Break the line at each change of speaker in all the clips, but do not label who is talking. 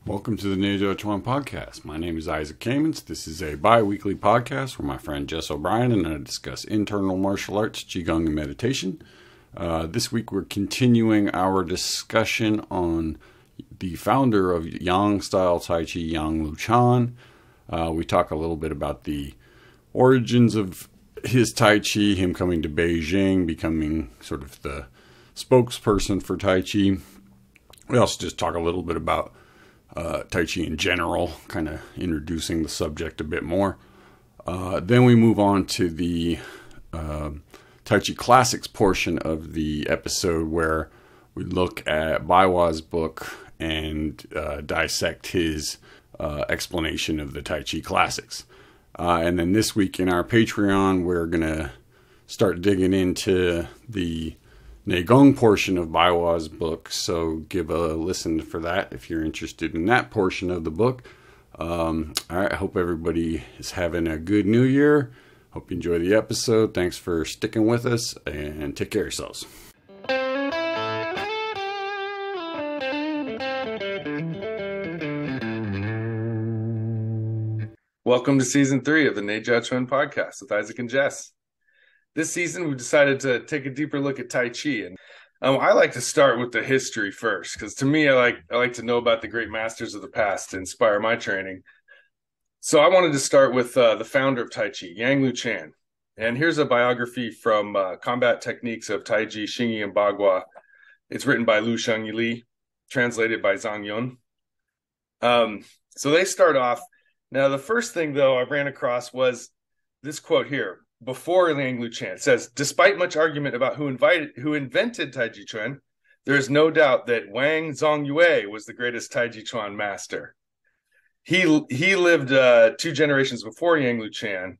Welcome to the Neijiaquan podcast. My name is Isaac Kamens. This is a bi-weekly podcast where my friend Jess O'Brien and I discuss internal martial arts, Qigong, and meditation. This week we're continuing our discussion on the founder of Yang-style Tai Chi, Yang Chuan. We talk a little bit about the origins of his Tai Chi, him coming to Beijing, becoming sort of the spokesperson for Tai Chi. We also just talk a little bit about Tai Chi in general, kind of introducing the subject a bit more. Then we move on to the Tai Chi Classics portion of the episode where we look at Baiwa's book and dissect his explanation of the Tai Chi Classics. And then this week in our Patreon, we're going to start digging into the Neijiaquan portion of Baiwa's book, so give a listen for that if you're interested in that portion of the book. All right, I hope everybody is having a good new year. Hope you enjoy the episode. Thanks for sticking with us, and take care of yourselves.
Welcome to Season 3 of the Neijiaquan podcast with Isaac and Jess. This season, we decided to take a deeper look at Tai Chi, and I like to start with the history first, because to me, I like to know about the great masters of the past to inspire my training. So I wanted to start with the founder of Tai Chi, Yang Luchan. And here's a biography from Combat Techniques of Tai Chi, Xingyi, and Bagua. It's written by Lu Shengli, translated by Zhang Yun. So they start off. Now, the first thing, though, I ran across was this quote here. Before Yang Luchan, it says, despite much argument about who invented Tai Chi Chuan, there is no doubt that Wang Zongyue was the greatest Tai Chi Chuan master. He lived 2 generations before Yang Luchan.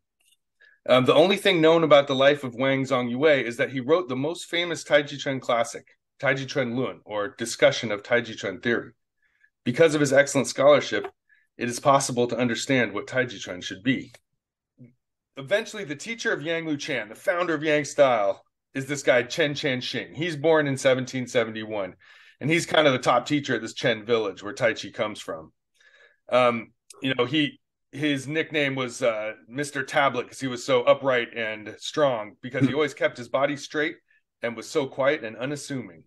The only thing known about the life of Wang Zongyue is that he wrote the most famous Tai Chi Chuan classic, Tai Chi Chuan Lun, or Discussion of Tai Chi Chuan Theory. Because of his excellent scholarship, it is possible to understand what Tai Chi Chuan should be. Eventually, the teacher of Yang Luchan, the founder of Yang style, is this guy, Chen Changxing. He's born in 1771, and he's kind of the top teacher at this Chen village where Tai Chi comes from. His nickname was Mr. Tablet because he was so upright and strong, because he always kept his body straight and was so quiet and unassuming.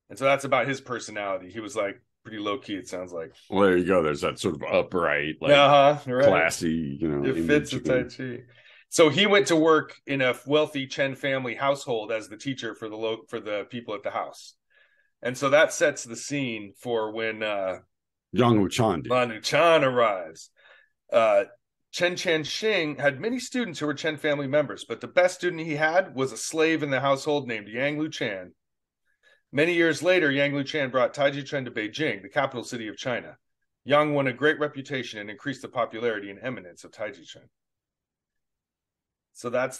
And so that's about his personality. He was like pretty low key, it sounds like.
Well, there you go. There's that sort of upright, like
right.
Classy,
It fits the Tai Chi. So he went to work in a wealthy Chen family household as the teacher for the people at the house, and so that sets the scene for when
Yang
Luchan arrives. Chen Changxing had many students who were Chen family members, but the best student he had was a slave in the household named Yang Luchan. Many years later, Yang Luchan brought Tai Chi Chuan to Beijing, the capital city of China. Yang won a great reputation and increased the popularity and eminence of Tai Chi Chuan. So that's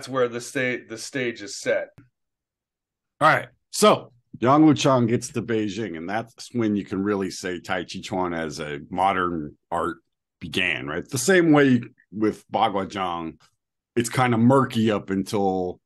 where the stage is set.
All right. So Yang Luchan gets to Beijing, and that's when you can really say Tai Chi Chuan as a modern art began, right? The same way with Bagua Zhang, it's kind of murky up until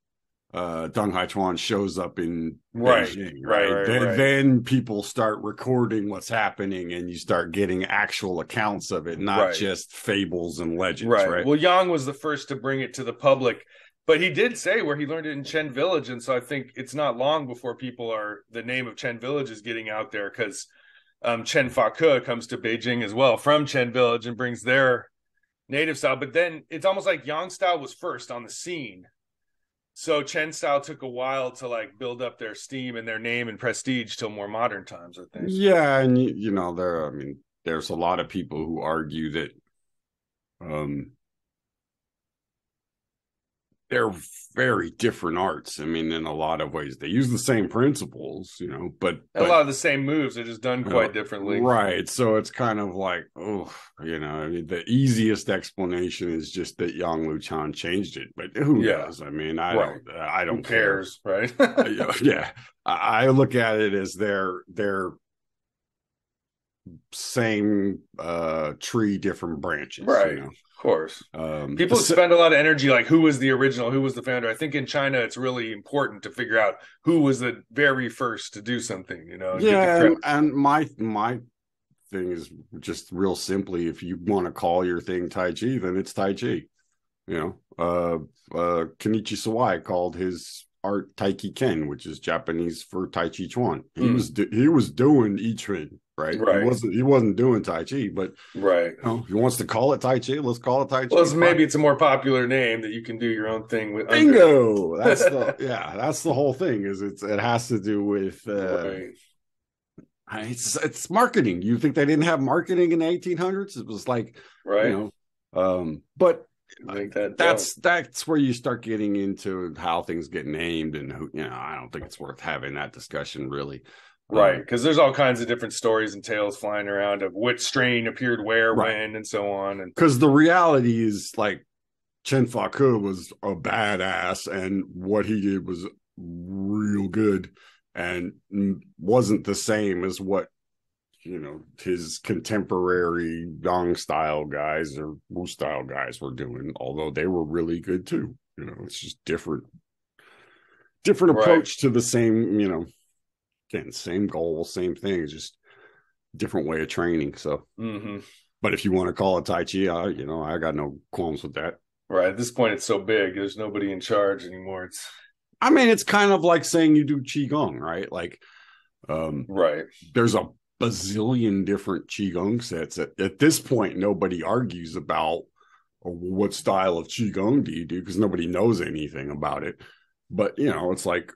Deng Haichuan shows up in Beijing, right? Then people start recording what's happening, and you start getting actual accounts of it, not just fables and legends, right?
Well, Yang was the first to bring it to the public, but he did say where he learned it in Chen Village, and so I think it's not long before the name of Chen Village is getting out there, because Chen Fa-ke comes to Beijing as well from Chen Village and brings their native style, but then it's almost like Yang style was first on the scene. So Chen style took a while to build up their steam and their name and prestige till more modern times, I think.
Yeah, and there's a lot of people who argue that they're very different arts. I mean, in a lot of ways, they use the same principles, but
a lot of the same moves are just done quite differently.
Right. So it's kind of like, the easiest explanation is just that Yang Luchan changed it, but who knows? I mean, I don't
who cares,
care.
Right?
Yeah. I look at it as their same tree, different branches,
right? Of course. People spend a lot of energy who was the original, who was the founder. I think in China it's really important to figure out who was the very first to do something,
and my thing is just real simply, if you want to call your thing Tai Chi, then it's Tai Chi. Kenichi Sawai called his art Taiki Ken, which is Japanese for Tai Chi Chuan. He was doing I Ching, right? He wasn't doing Tai Chi, but if he wants to call it Tai Chi, let's call it Tai Chi.
Well, maybe it's a more popular name that you can do your own thing with.
Bingo. That's the whole thing. Is it has to do with it's marketing. You think they didn't have marketing in the 1800s? It was like but that's where you start getting into how things get named, and I don't think it's worth having that discussion really.
Right, because there's all kinds of different stories and tales flying around of which strain appeared where, when, and so on. And
because the reality is, like, Chen Fa-ke was a badass, and what he did was real good, and wasn't the same as what his contemporary Dong style guys or Wu style guys were doing. Although they were really good too. It's just different approach to the same. Again, same goal, same thing, just different way of training. So, but if you want to call it Tai Chi, I got no qualms with that.
Right. At this point, it's so big. There's nobody in charge anymore.
It's kind of like saying you do Qigong, right? Like, there's a bazillion different Qigong sets. At this point, nobody argues about what style of Qigong do you do, because nobody knows anything about it. But, it's like,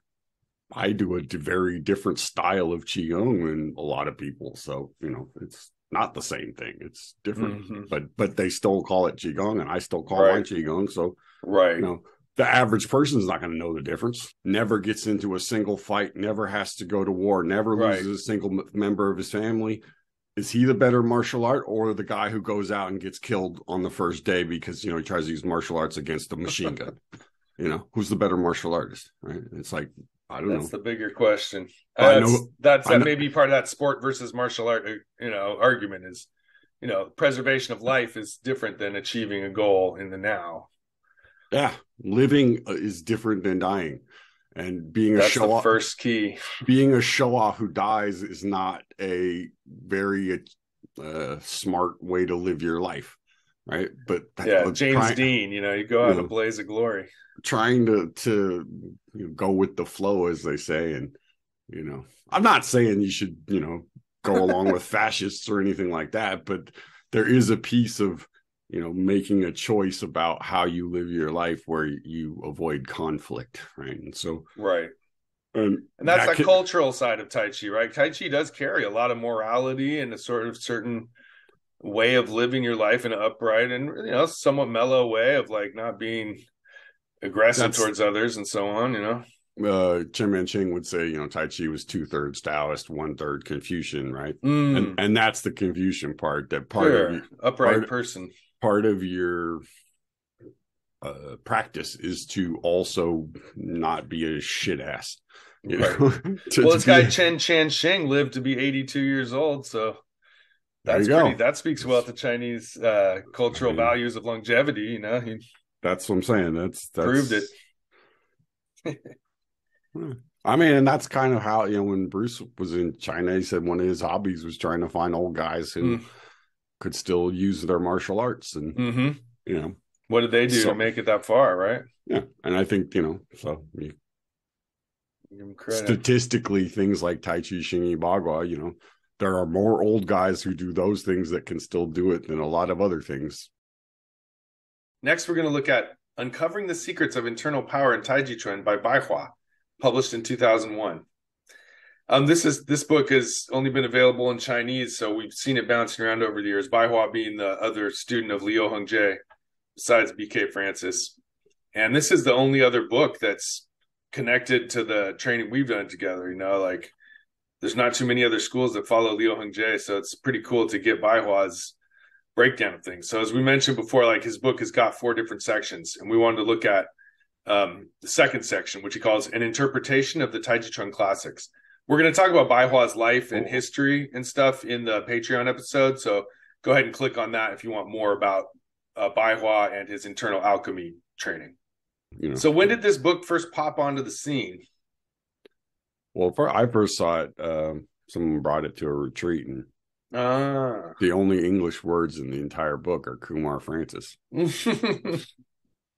I do a very different style of Qigong than a lot of people. So, it's not the same thing. It's different, but they still call it Qigong, and I still call mine Qigong. So, the average person is not going to know the difference. Never gets into a single fight, never has to go to war, never loses a single member of his family. Is he the better martial art, or the guy who goes out and gets killed on the first day because, he tries to use martial arts against a machine gun? Who's the better martial artist, right? It's like, I don't know.
That's the bigger question. That may be part of that sport versus martial art, argument is, preservation of life is different than achieving a goal in the now.
Yeah. Living is different than dying. And being
That's the first key.
Being a show-off who dies is not a very smart way to live your life, right? But
James Dean, you go out in a blaze of glory.
Trying to go with the flow, as they say, and I'm not saying you should go along with fascists or anything like that, but there is a piece of making a choice about how you live your life where you avoid conflict, right? And so
and that's the cultural side of Tai Chi, right? Tai Chi does carry a lot of morality and a sort of certain way of living your life in an upright and somewhat mellow way of, like, not being aggressive towards others and so on.
Chen Manching would say Tai Chi was 2/3 Taoist, 1/3 Confucian, right? And that's the Confucian part, that part of your practice is to also not be a shit ass.
This guy Chen Changxing lived to be 82 years old, so that speaks well to Chinese cultural values of longevity.
That's what I'm saying. That's
proved it.
And that's kind of how, when Bruce was in China, he said one of his hobbies was trying to find old guys who could still use their martial arts. And,
what did they do to make it that far, right?
Yeah. And I think, statistically, things like Tai Chi, Xingyi, Bagua, there are more old guys who do those things that can still do it than a lot of other things.
Next, we're going to look at Uncovering the Secrets of Internal Power in Taiji Chuan by Bai Hua, published in 2001. This book has only been available in Chinese, so we've seen it bouncing around over the years. Bai Hua being the other student of Liu Hongzhi, besides B.K. Francis. And this is the only other book that's connected to the training we've done together. There's not too many other schools that follow Liu Hongzhi, so it's pretty cool to get Bai Hua's breakdown of things. So as we mentioned before, his book has got 4 different sections, and we wanted to look at the second section, which he calls An Interpretation of the Taiji Chuan Classics. We're going to talk about Bai Hua's life and history and stuff in the Patreon episode, so go ahead and click on that if you want more about Bai Hua and his internal alchemy training. So when did this book first pop onto the scene?
Well, I first saw it, someone brought it to a retreat, and
Ah.
The only English words in the entire book are Kumar Francis.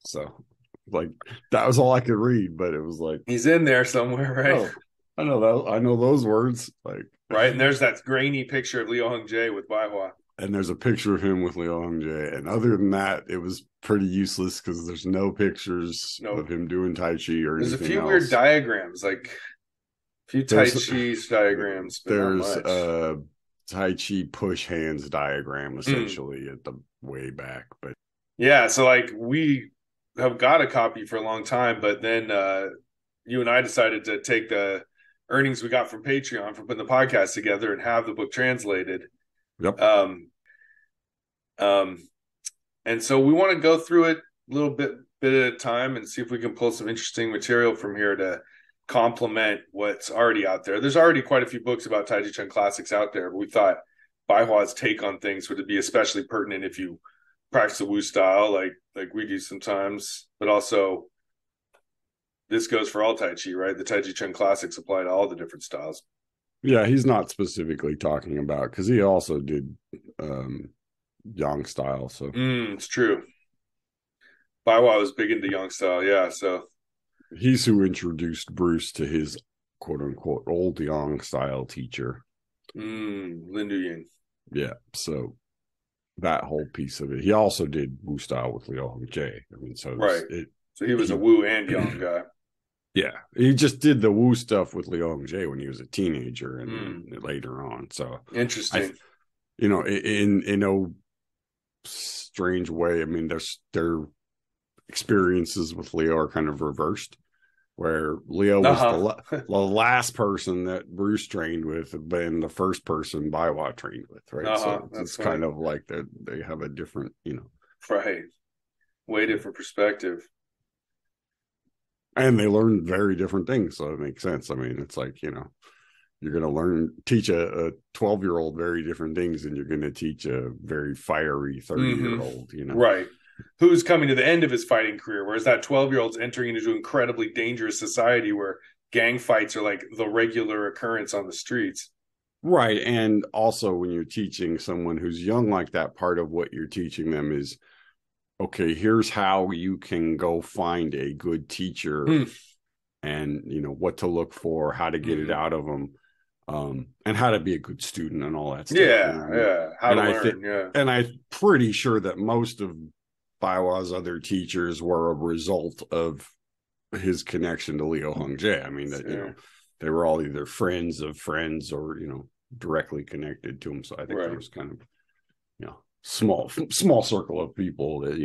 So, like, that was all I could read, but it was like,
He's in there somewhere, right?
oh, I know that. I know those words. Like,
Right. And there's that grainy picture of Liu Hung Jae with Baihua.
and there's a picture of him with Liu Hongjae. And other than that, it was pretty useless because there's no pictures of him doing Tai Chi or
There's a
anything
few
else.
weird diagrams, like a few Tai Chi diagrams, but
there's
not much.
Tai Chi push hands diagram essentially at the way back. But
yeah, so like we have got a copy for a long time, but then you and I decided to take the earnings we got from Patreon for putting the podcast together and have the book translated.
yep.
Um, and so we want to go through it a little bit at a time and see if we can pull some interesting material from here to complement what's already out there. There's already quite a few books about Taiji Chuan classics out there, but we thought Baihua's take on things would be especially pertinent if you practice the Wu style, like we do sometimes, but also this goes for all Tai Chi, right? The Taiji Chuan classics apply to all the different styles.
Yeah, he's not specifically talking about because he also did Yang style. So
it's true. Baihua was big into Yang style, yeah. So
he's who introduced Bruce to his quote unquote old Yang style teacher.
Lin Ying.
Yeah, so that whole piece of it. He also did Wu style with Liu Hongjae. I mean, so
right. So he was a Wu and Yang guy.
Yeah, he just did the Wu stuff with Liu Hongjae when he was a teenager and later on. So
interesting.
In a strange way, I mean, their experiences with Leo are kind of reversed, where Leo was the last person that Bruce trained with, and the first person Baiwa trained with, right? So it's kind of like that they have a different,
right, way different perspective.
And they learn very different things, so it makes sense. I mean, it's like, you're going to teach a 12-year-old very different things than you're going to teach a very fiery 30-year-old,
Right. Who's coming to the end of his fighting career, whereas that 12-year-old's entering into an incredibly dangerous society where gang fights are like the regular occurrence on the streets.
Right. And also when you're teaching someone who's young like that, part of what you're teaching them is, okay, here's how you can go find a good teacher and, what to look for, how to get it out of them, and how to be a good student and all that stuff.
Yeah. How to learn,
And I'm pretty sure that most of Baiwa's other teachers were a result of his connection to Liu Hongjae. I mean, that, they were all either friends of friends or, directly connected to him. So I think there was kind of, small circle of people that.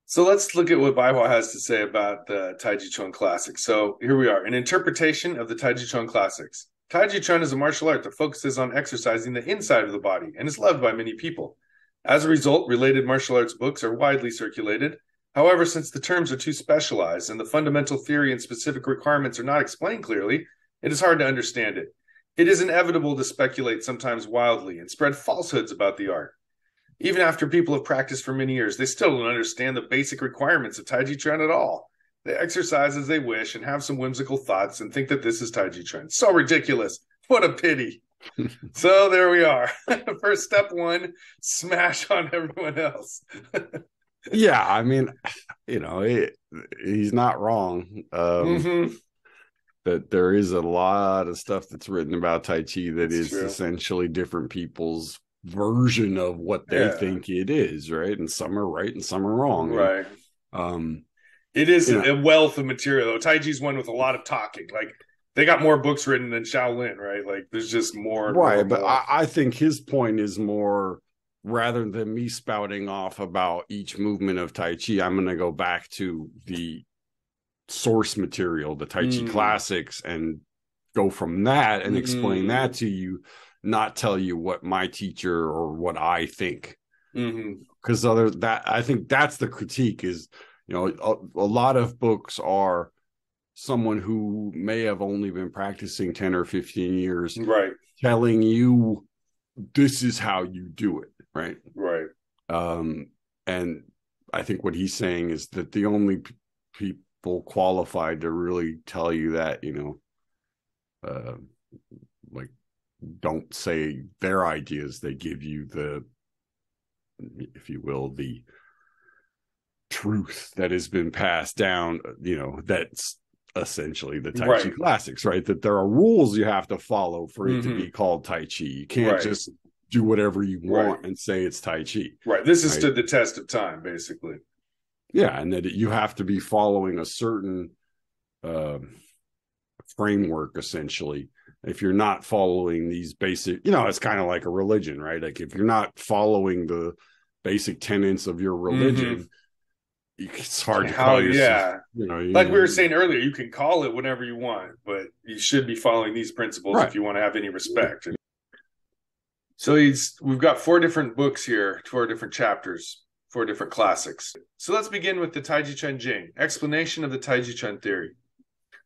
So let's look at what Baihua has to say about the Taiji Chuan classics. So here we are, an interpretation of the Taiji Chuan classics. Taiji Chuan is a martial art that focuses on exercising the inside of the body and is loved by many people. As a result, related martial arts books are widely circulated. However, since the terms are too specialized and the fundamental theory and specific requirements are not explained clearly, it is hard to understand it. It is inevitable to speculate sometimes wildly and spread falsehoods about the art. Even after people have practiced for many years, they still don't understand the basic requirements of Taiji Chuan at all. They exercise as they wish and have some whimsical thoughts and think that this is Taiji Chuan. So ridiculous. What a pity. So there we are. First step one, smash on everyone else.
Yeah, I mean, he's not wrong. That there is a lot of stuff that's written about Tai Chi that is essentially different people's version of what they think it is, right? And some are right and some are wrong.
Right.
And,
it is a wealth of material, though. Tai Chi's one with a lot of talking. Like, they got more books written than Shaolin, right? Like, there's just more.
Right, but I think his point is more, rather than me spouting off about each movement of Tai Chi, I'm going to go back to the source material, the Tai Chi classics, and go from that and explain that to you, not tell you what my teacher or what I think. Because I think that's the critique is, a lot of books are someone who may have only been practicing 10 or 15 years,
right,
telling you this is how you do it, right? And I think what he's saying is that the only people qualified to really tell you that, like don't say their ideas. They give you the, if you will, the truth that has been passed down, that's essentially the Tai Chi classics, right? That there are rules you have to follow for it to be called Tai Chi. You can't just do whatever you want and say it's Tai Chi.
Right. This has stood the test of time, basically.
Yeah, and that you have to be following a certain framework, essentially. If you're not following these basic, it's kind of like a religion, right? Like if you're not following the basic tenets of your religion, it's hard to call yourself.
Like we were saying earlier, you can call it whatever you want, but you should be following these principles if you want to have any respect. So we've got 4 different books here, 4 different chapters, 4 different classics. So let's begin with the Taiji Chuan Jing, explanation of the Taiji Chuan theory.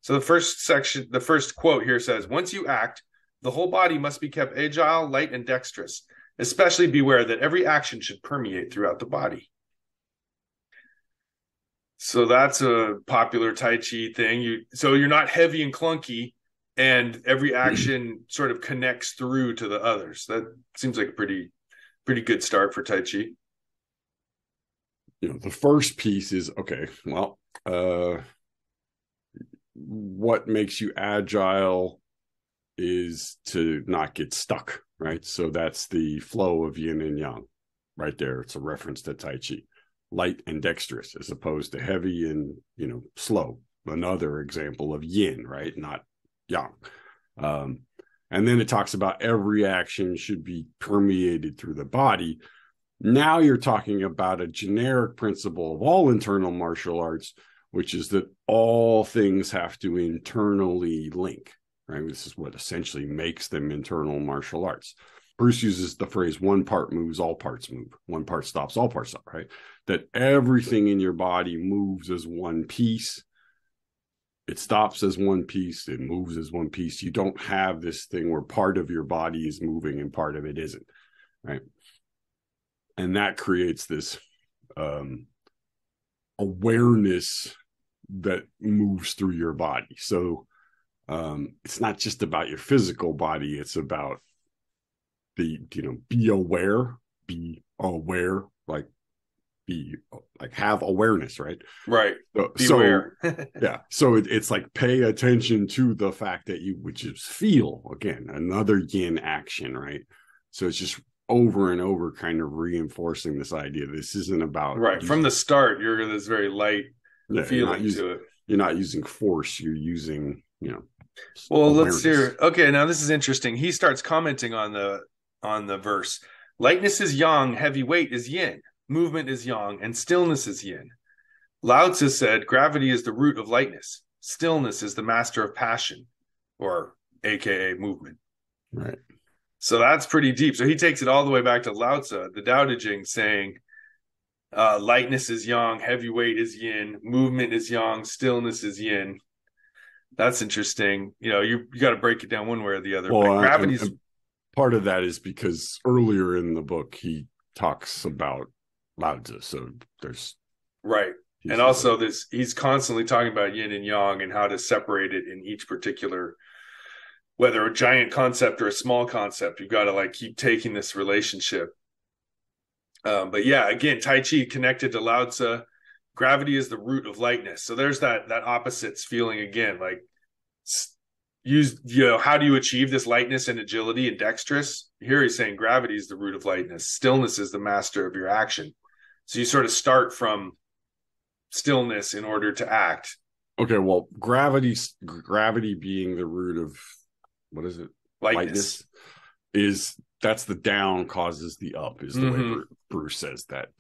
So the first quote here says, once you act, the whole body must be kept agile, light, and dexterous. Especially beware that every action should permeate throughout the body. So that's a popular Tai Chi thing. So you're not heavy and clunky, and every action sort of connects through to the others. That seems like a pretty good start for Tai Chi.
The first piece is, okay, well, what makes you agile is to not get stuck, right? So that's the flow of yin and yang right there. It's a reference to Tai Chi. Light and dexterous as opposed to heavy and, slow. Another example of yin, right? Not yang. And then it talks about every action should be permeated through the body. Now you're talking about a generic principle of all internal martial arts, which is that all things have to internally link, right? This is what essentially makes them internal martial arts. Bruce uses the phrase, one part moves, all parts move. One part stops, all parts stop, right? That everything in your body moves as one piece. It stops as one piece. It moves as one piece. You don't have this thing where part of your body is moving and part of it isn't, right? And that creates this awareness that moves through your body. So it's not just about your physical body. It's about be aware, have awareness, right?
Right.
So aware. Yeah. So it's like pay attention to the fact that which is feel, again, another yin action, right? So it's just over and over kind of reinforcing this idea. This isn't about
from the start, you're this very light feeling to it.
You're not using force, you're using,
well, awareness. Let's hear. Okay, now this is interesting. He starts commenting on the verse. Lightness is yang, heavy weight is yin. Movement is yang, and stillness is yin. Lao Tzu said, gravity is the root of lightness. Stillness is the master of passion, or AKA movement.
Right.
So that's pretty deep. So he takes it all the way back to Lao Tzu, the Tao Te Ching, saying, lightness is yang, heavy weight is yin, movement is yang, stillness is yin. That's interesting. You got to break it down one way or the other.
Well, gravity's part of that is because earlier in the book he talks about Lao Tzu, so there's
and also he's constantly talking about yin and yang and how to separate it in each particular, whether a giant concept or a small concept. You've got to keep taking this relationship. But yeah, again, Tai Chi connected to Lao Tzu. Gravity is the root of lightness. So there's that opposites feeling again. How do you achieve this lightness and agility and dexterous? Here he's saying gravity is the root of lightness. Stillness is the master of your action. So you sort of start from stillness in order to act.
Okay, well, gravity being the root of, what is it? Lightness that's the down causes the up, is the way Bruce says that.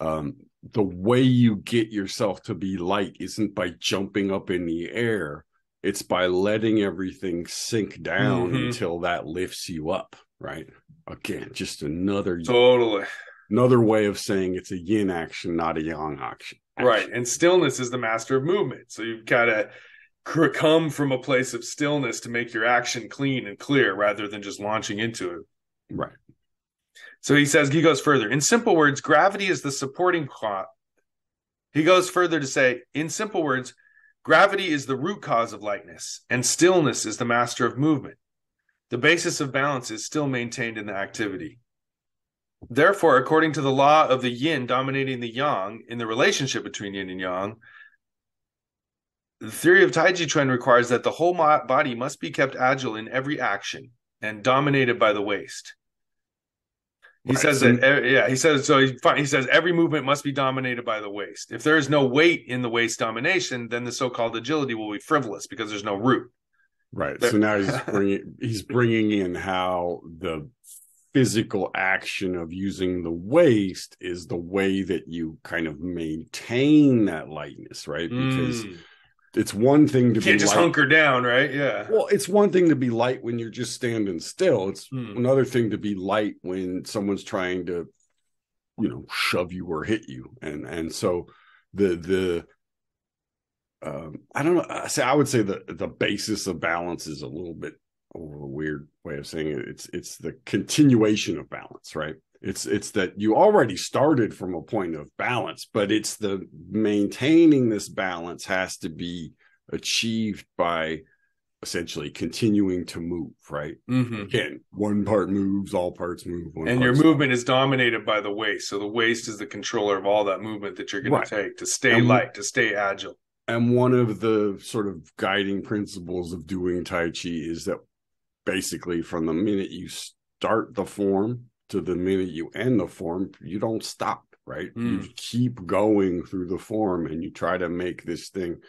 The way you get yourself to be light isn't by jumping up in the air. It's by letting everything sink down until that lifts you up, right? Again, just another way of saying it's a yin action, not a yang action.
Right. And stillness is the master of movement. So you've got to come from a place of stillness to make your action clean and clear rather than just launching into it.
Right.
So he goes further. In simple words, gravity is the supporting cause. He goes further to say, in simple words, gravity is the root cause of lightness, and stillness is the master of movement. The basis of balance is still maintained in the activity. Therefore, according to the law of the yin dominating the yang in the relationship between yin and yang, the theory of Neijiaquan requires that the whole body must be kept agile in every action and dominated by the waist. He says every movement must be dominated by the waist. If there is no weight in the waist domination, then the so-called agility will be frivolous because there's no root.
Right. So now he's bringing in how the physical action of using the waist is the way that you kind of maintain that lightness, right? Because it's one thing to be
just hunker down, right? Yeah.
Well, it's one thing to be light when you're just standing still. It's another thing to be light when someone's trying to, shove you or hit you. And so I don't know. I would say the basis of balance is a little bit a weird way of saying it. It's the continuation of balance, right? It's that you already started from a point of balance, but it's the maintaining this balance has to be achieved by essentially continuing to move, right? Again, one part moves, all parts move.
And your movement is dominated by the waist. So the waist is the controller of all that movement that you're going to take to stay light, to stay agile.
And one of the sort of guiding principles of doing Tai Chi is that basically from the minute you start the form to the minute you end the form, you don't stop, right? You keep going through the form and you try to make this thing,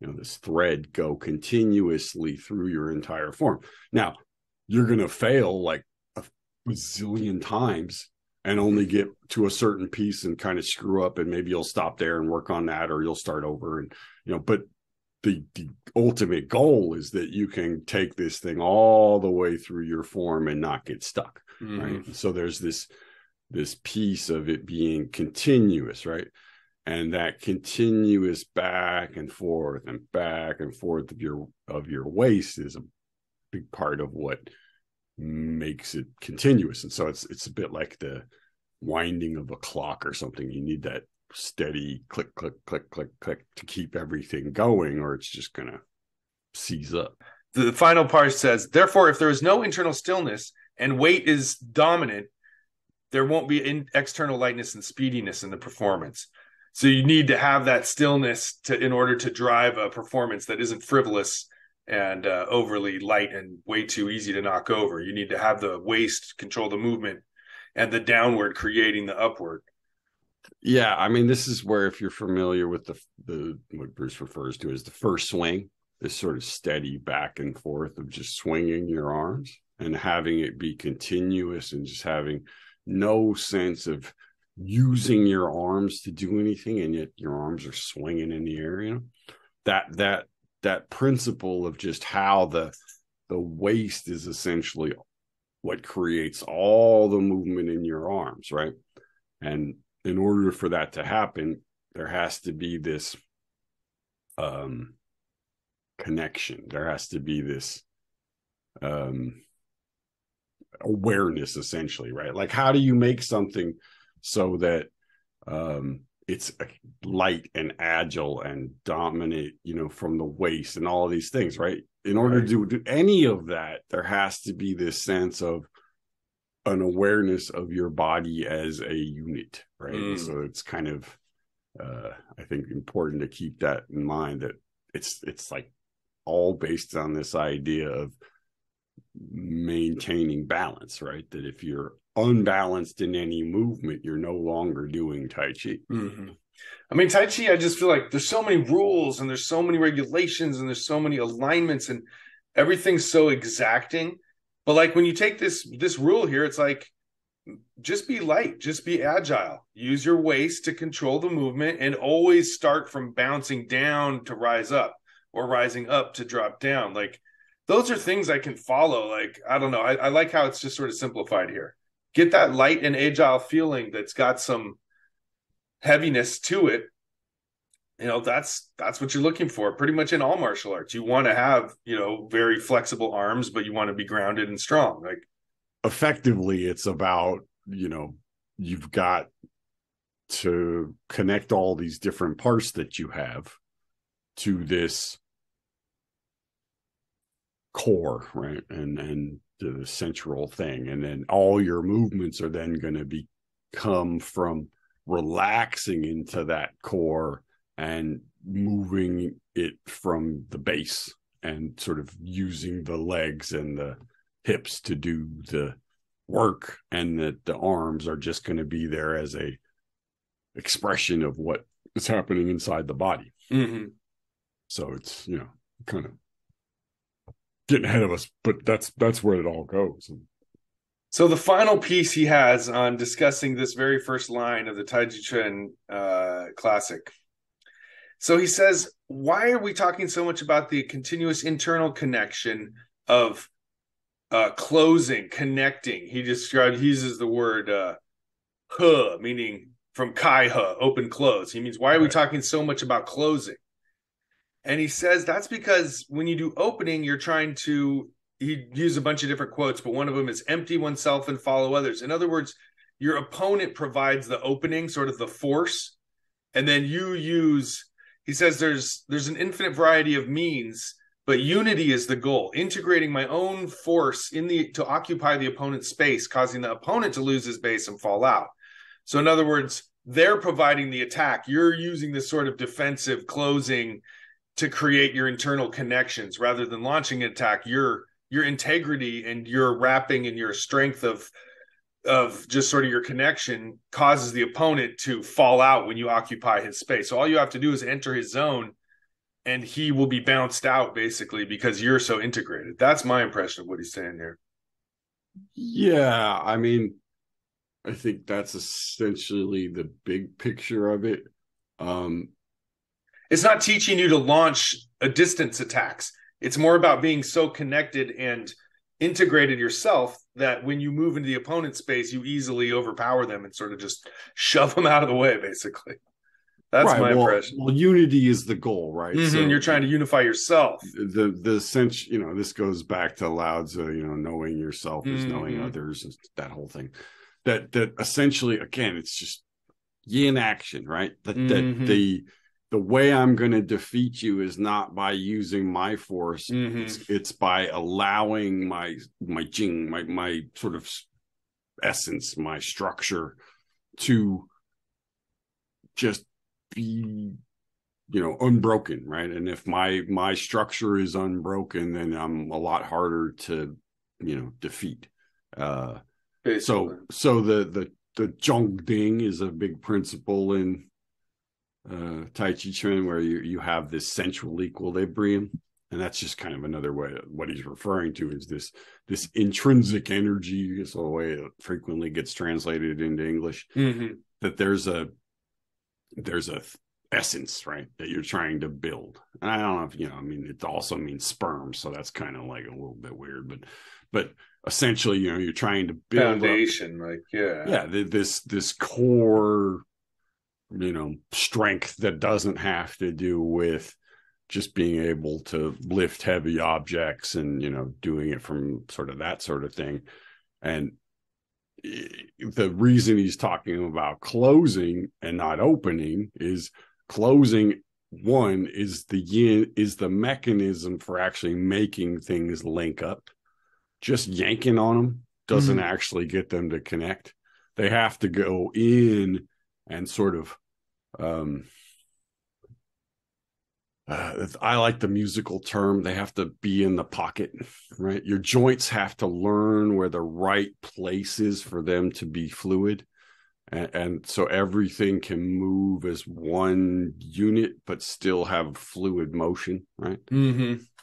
this thread go continuously through your entire form. Now, you're going to fail like a bazillion times and only get to a certain piece and kind of screw up, and maybe you'll stop there and work on that, or you'll start over. And, but the ultimate goal is that you can take this thing all the way through your form and not get stuck. Right. So there's this piece of it being continuous, right? And that continuous back and forth of your waist is a big part of what makes it continuous. And so it's a bit like the winding of a clock or something. You need that steady click, click, click, click, click to keep everything going, or it's just gonna seize up.
The final part says, therefore, if there is no internal stillness and weight is dominant, there won't be external lightness and speediness in the performance. So you need to have that stillness in order to drive a performance that isn't frivolous and overly light and way too easy to knock over. You need to have the waist control the movement and the downward creating the upward.
Yeah, I mean, this is where, if you're familiar with the what Bruce refers to as the first swing, this sort of steady back and forth of just swinging your arms and having it be continuous and just having no sense of using your arms to do anything, and yet your arms are swinging in the air. That principle of just how the waist is essentially what creates all the movement in your arms, right? And in order for that to happen, there has to be this connection. There has to be this awareness, essentially, right? Like, how do you make something so that it's light and agile and dominant, from the waist and all of these things, right? In order to do any of that, there has to be this sense of an awareness of your body as a unit, right? So it's kind of, I think, important to keep that in mind, that it's like all based on this idea of maintaining balance, right? That if you're unbalanced in any movement, you're no longer doing Tai Chi.
I mean, Tai Chi, I just feel like there's so many rules and there's so many regulations and there's so many alignments and everything's so exacting. But like when you take this rule here, it's like, just be light, just be agile, use your waist to control the movement, and always start from bouncing down to rise up or rising up to drop down. Like, those are things I can follow. Like, I don't know. I like how it's just sort of simplified here. Get that light and agile feeling that's got some heaviness to it. That's what you're looking for pretty much in all martial arts. You want to have, very flexible arms, but you want to be grounded and strong. Like,
effectively, it's about, you've got to connect all these different parts that you have to this core, right? And the central thing, and then all your movements are then going to come from relaxing into that core and moving it from the base and sort of using the legs and the hips to do the work, and that the arms are just going to be there as a expression of what is happening inside the body.
Mm-hmm.
So it's, kind of getting ahead of us, but that's where it all goes.
So the final piece he has on discussing this very first line of the Taiji Chuan classic. So he says, why are we talking so much about the continuous internal connection of closing, connecting? He uses the word he, meaning from kai he, open, close. He means, why are we talking so much about closing? And he says that's because when you do opening, you're trying to, he used a bunch of different quotes, but one of them is empty oneself and follow others. In other words, your opponent provides the opening, sort of the force, and then you use, he says there's an infinite variety of means, but unity is the goal. Integrating my own force to occupy the opponent's space, causing the opponent to lose his base and fall out. So in other words, they're providing the attack. You're using this sort of defensive closing to create your internal connections rather than launching an attack. Your integrity and your wrapping and your strength of just sort of your connection causes the opponent to fall out when you occupy his space. So all you have to do is enter his zone and he will be bounced out basically because you're so integrated. That's my impression of what he's saying here.
Yeah, I mean, I think that's essentially the big picture of it.
It's not teaching you to launch a distance attacks. It's more about being so connected and integrated yourself that when you move into the opponent's space, you easily overpower them and sort of just shove them out of the way, basically. That's my impression.
Well, unity is the goal, right?
Mm-hmm. So you're trying to unify yourself.
The sense, this goes back to Lao Tzu, knowing yourself is knowing others, and that whole thing. That essentially, again, it's just yin action, right? The way I'm going to defeat you is not by using my force. It's by allowing my jing, my sort of essence, my structure to just be, unbroken, right? And if my structure is unbroken, then I'm a lot harder to, defeat. So the Zhongding is a big principle in Tai Chi Chuan, where you have this central equilibrium, and that's just kind of another way of what he's referring to is this intrinsic energy. Is the way it frequently gets translated into English. That there's a essence, right, that you're trying to build. And I don't know if it also means sperm, so that's kind of like a little bit weird, but essentially, you're trying to build
foundation,
this core, strength that doesn't have to do with just being able to lift heavy objects and, doing it from sort of that sort of thing. And the reason he's talking about closing and not opening is closing, one, is the mechanism for actually making things link up. Just yanking on them doesn't actually get them to connect. They have to go in and sort of I like the musical term, they have to be in the pocket, right? Your joints have to learn where the right place is for them to be fluid, and so everything can move as one unit but still have fluid motion, right?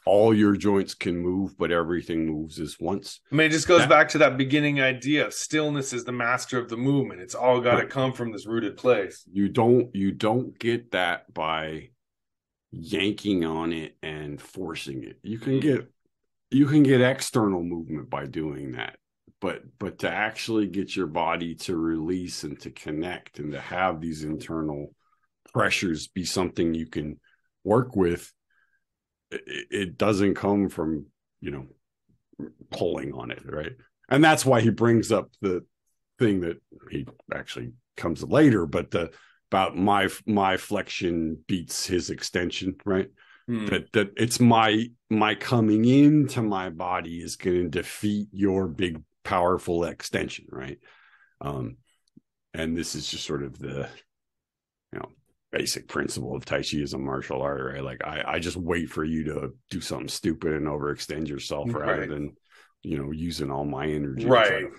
All your joints can move, but everything moves as once.
I mean, it just goes back to that beginning idea of stillness is the master of the movement. It's all got to come from this rooted place.
You don't get that by yanking on it and forcing it. You can get external movement by doing that, but to actually get your body to release and to connect and to have these internal pressures be something you can work with, it doesn't come from, pulling on it, right? And that's why he brings up the thing that he actually comes later, but about my flexion beats his extension, right? That it's my coming into my body is going to defeat your big powerful extension, right? And this is just sort of the basic principle of Tai Chi as a martial art, right? Like I just wait for you to do something stupid and overextend yourself rather than using all my energy to try to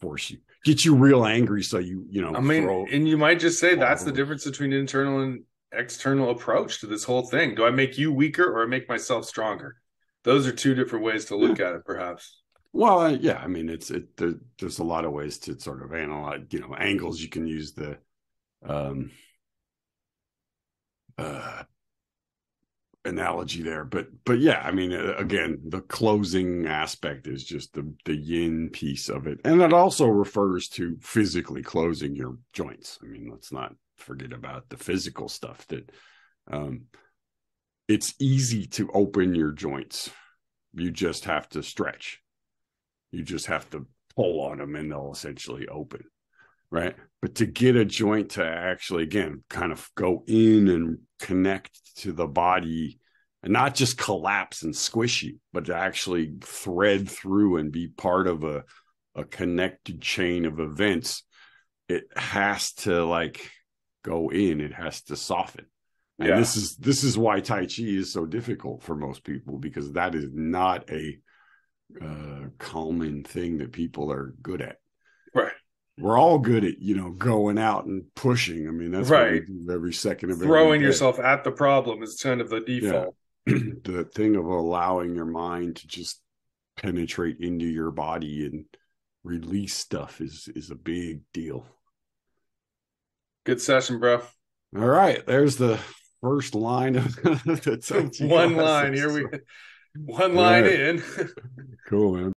force you, get you real angry, so
and you might just say that's the difference between internal and external approach to this whole thing. Do I make you weaker or I make myself stronger? Those are two different ways to look at it, perhaps.
Well, I mean, there's a lot of ways to sort of analyze, angles. You can use the analogy there, but yeah, I mean, again, the closing aspect is just the yin piece of it, and it also refers to physically closing your joints. I mean, let's not forget about the physical stuff. That it's easy to open your joints. You just have to stretch. You just have to pull on them, and they'll essentially open. Right. But to get a joint to actually, again, kind of go in and connect to the body and not just collapse and squish you, but to actually thread through and be part of a connected chain of events, it has to go in. It has to soften. And this is why Tai Chi is so difficult for most people, because that is not a common thing that people are good at.
Right.
We're all good at, going out and pushing. I mean, that's what we do every second of
throwing yourself at the problem is kind of the default.
Yeah. The thing of allowing your mind to just penetrate into your body and release stuff is a big deal.
Good session, bro.
All right. There's the first line of the
one line. Here we go. One line in.
Cool, man.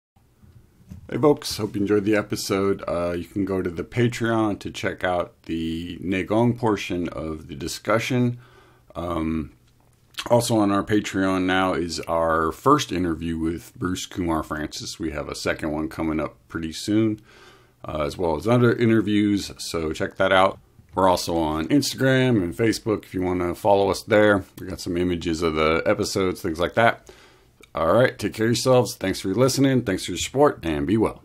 Hey folks, hope you enjoyed the episode. You can go to the Patreon to check out the Neijiaquan portion of the discussion. Also on our Patreon now is our first interview with Bruce Kumar Francis. We have a second one coming up pretty soon, as well as other interviews, so check that out. We're also on Instagram and Facebook if you want to follow us there. We got some images of the episodes, things like that. All right, take care of yourselves. Thanks for listening. Thanks for your support, and be well.